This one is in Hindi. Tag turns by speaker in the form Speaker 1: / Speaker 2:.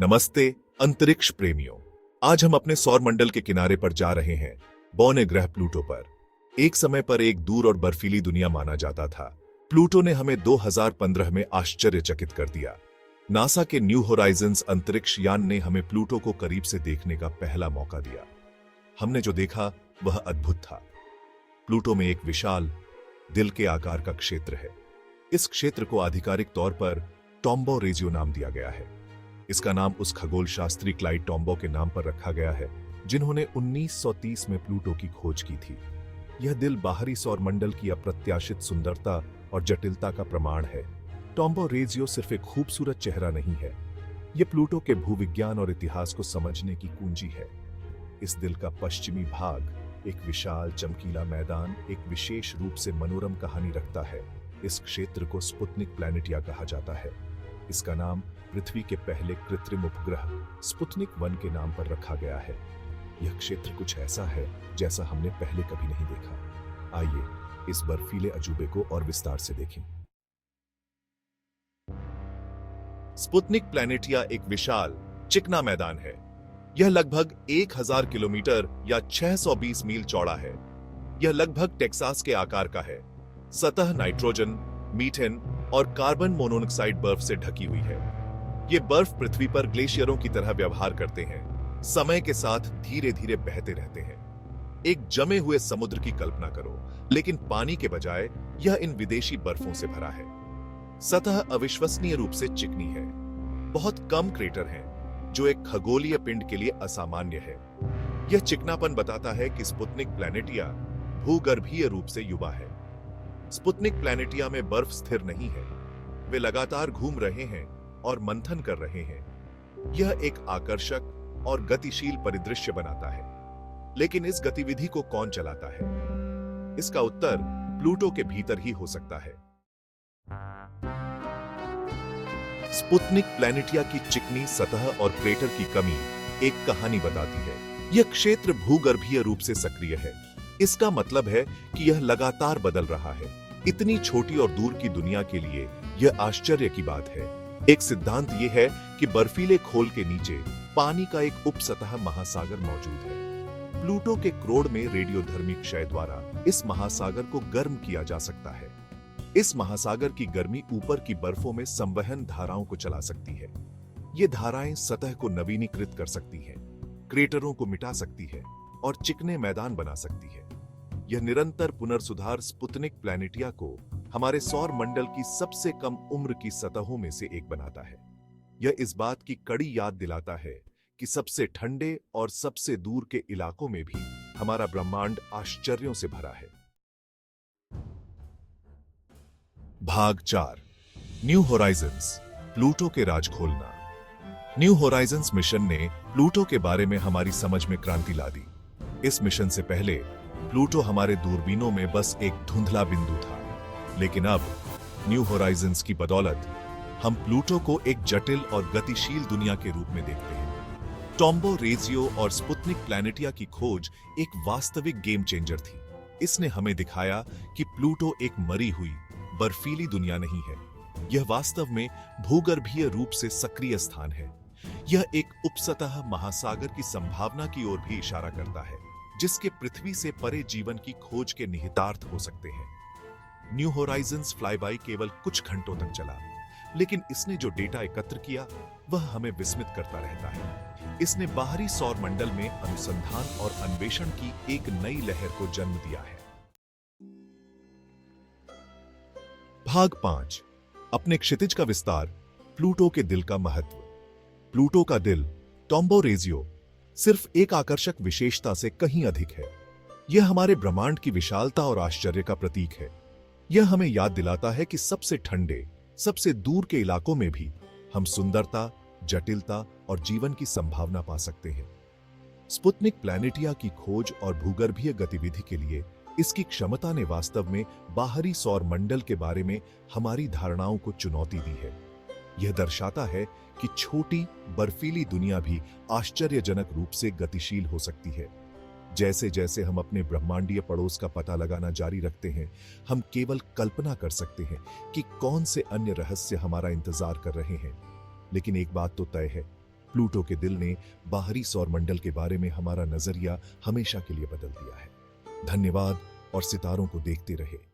Speaker 1: नमस्ते अंतरिक्ष प्रेमियों। आज हम अपने सौर मंडल के किनारे पर जा रहे हैं, बौने ग्रह प्लूटो पर। एक समय पर एक दूर और बर्फीली दुनिया माना जाता था। प्लूटो ने हमें 2015 में आश्चर्यचकित कर दिया। नासा के न्यू होराइजन्स अंतरिक्ष यान ने हमें प्लूटो को करीब से देखने का पहला मौका दिया। हमने जो देखा वह अद्भुत था। प्लूटो में एक विशाल दिल के आकार का क्षेत्र है। इस क्षेत्र को आधिकारिक तौर पर टॉम्बो रेजियो नाम दिया गया है। इसका नाम उस खगोल शास्त्री क्लाइड टॉम्बो के नाम पर रखा गया है जिन्होंने 1930 में प्लूटो की खोज की थी। यह दिल बाहरी सौर मंडल की अप्रत्याशित सुंदरता और जटिलता का प्रमाण है। टॉम्बो रेजियो सिर्फ एक खूबसूरत चेहरा नहीं है, यह प्लूटो के भूविज्ञान और इतिहास को समझने की कुंजी है। इस दिल का पश्चिमी भाग एक विशाल चमकीला मैदान एक विशेष रूप से मनोरम कहानी रखता है। इस क्षेत्र को स्पुतनिक प्लैनेटिया कहा जाता है। इसका नाम पृथ्वी के पहले कृत्रिम उपग्रह स्पुतनिक 1 के नाम पर रखा गया है। यह क्षेत्र कुछ ऐसा है जैसा हमने पहले कभी नहीं देखा। आइए इस बर्फीले अजूबे को और विस्तार से देखें। स्पुतनिक प्लैनेटिया एक विशाल चिकना मैदान है। यह लगभग 1000 किलोमीटर या 620 मील चौड़ा है। यह लगभग टेक्सास के आकार का है। सतह नाइट्रोजन, मीथेन और कार्बन मोनोऑक्साइड बर्फ से ढकी हुई है। ये बर्फ पृथ्वी पर ग्लेशियरों की तरह व्यवहार करते हैं, समय के साथ धीरे धीरे बहते रहते हैं। एक जमे हुए समुद्र की कल्पना करो, लेकिन पानी के बजाय यह इन विदेशी बर्फों से भरा है। सतह अविश्वसनीय रूप से चिकनी है। बहुत कम क्रेटर हैं, जो एक खगोलीय पिंड के लिए असामान्य है। यह चिकनापन बताता है कि स्पुतनिक प्लैनेटिया भूगर्भीय रूप से युवा है। स्पुतनिक प्लैनेटिया में बर्फ स्थिर नहीं है, वे लगातार घूम रहे हैं और मंथन कर रहे हैं। यह एक आकर्षक और गतिशील परिदृश्य बनाता है। लेकिन इस गतिविधि को कौन चलाता है? इसका उत्तर प्लूटो के भीतर ही हो सकता है। स्पुतनिक प्लैनेटिया की चिकनी सतह और क्रेटर की कमी एक कहानी बताती है। यह क्षेत्र भूगर्भीय रूप से सक्रिय है। इसका मतलब है कि यह लगातार बदल रहा है। इतनी छोटी और दूर की दुनिया के लिए यह आश्चर्य की बात है। एक सिद्धांत यह है कि बर्फीले खोल के नीचे पानी का एक उपसतह महासागर मौजूद है। प्लूटो के क्रोड में रेडियोधर्मी क्षय द्वारा इस महासागर को गर्म किया जा सकता है। इस महासागर की गर्मी ऊपर की बर्फों में संवहन धाराओं को चला सकती है। ये धाराएं सतह को नवीनीकृत कर सकती हैं, क्रेटरों को मिटा सकती है और चिकने मैदान बना सकती है। यह निरंतर पुनर्सुधार स्पुतनिक प्लैनेटिया को हमारे सौर मंडल की सबसे कम उम्र की सतहों में से एक बनाता है। यह इस बात की कड़ी याद दिलाता है कि सबसे ठंडे और सबसे दूर के इलाकों में भी हमारा ब्रह्मांड आश्चर्यों से भरा है। भाग 4, न्यू होराइजन्स, प्लूटो के राज खोलना। न्यू होराइजन्स मिशन ने प्लूटो के बारे में हमारी समझ में क्रांति ला दी। इस मिशन से पहले प्लूटो हमारे दूरबीनों में बस एक धुंधला बिंदु था, लेकिन अब न्यू होराइजन्स की बदौलत हम प्लूटो को एक जटिल और गतिशील दुनिया के रूप में देखते हैं। टॉम्बो रेजियो और स्पुतनिक प्लैनेटिया की खोज एक वास्तविक गेम चेंजर थी। इसने हमें दिखाया कि प्लूटो एक मरी हुई बर्फीली दुनिया नहीं है। यह वास्तव में भूगर्भीय रूप से सक्रिय स्थान है। यह एक उपसतह महासागर की संभावना की ओर भी इशारा करता है, जिसके पृथ्वी से परे जीवन की खोज के निहितार्थ हो सकते हैं। न्यू होराइजन्स फ्लाईबाई केवल कुछ घंटों तक चला, लेकिन इसने जो डेटा एकत्र किया वह हमें विस्मित करता रहता है। इसने बाहरी सौर मंडल में अनुसंधान और अन्वेषण की एक नई लहर को जन्म दिया है। भाग 5, अपने क्षितिज का विस्तार, प्लूटो के दिल का महत्व। प्लूटो का दिल, टॉम्बो रेजियो, सिर्फ एक आकर्षक विशेषता से कहीं अधिक है। यह हमारे ब्रह्मांड की विशालता और आश्चर्य का प्रतीक है। यह हमें याद दिलाता है कि सबसे ठंडे, सबसे दूर के इलाकों में भी हम सुंदरता, जटिलता और जीवन की संभावना पा सकते हैं। स्पुतनिक प्लैनेटिया की खोज और भूगर्भीय गतिविधि के लिए इसकी क्षमता ने वास्तव में बाहरी सौर मंडल के बारे में हमारी धारणाओं को चुनौती दी है। यह दर्शाता है कि छोटी बर्फीली दुनिया भी आश्चर्यजनक रूप से गतिशील हो सकती है। जैसे जैसे हम अपने ब्रह्मांडीय पड़ोस का पता लगाना जारी रखते हैं, हम केवल कल्पना कर सकते हैं कि कौन से अन्य रहस्य हमारा इंतजार कर रहे हैं। लेकिन एक बात तो तय है, प्लूटो के दिल ने बाहरी सौरमंडल के बारे में हमारा नजरिया हमेशा के लिए बदल दिया है। धन्यवाद और सितारों को देखते रहे।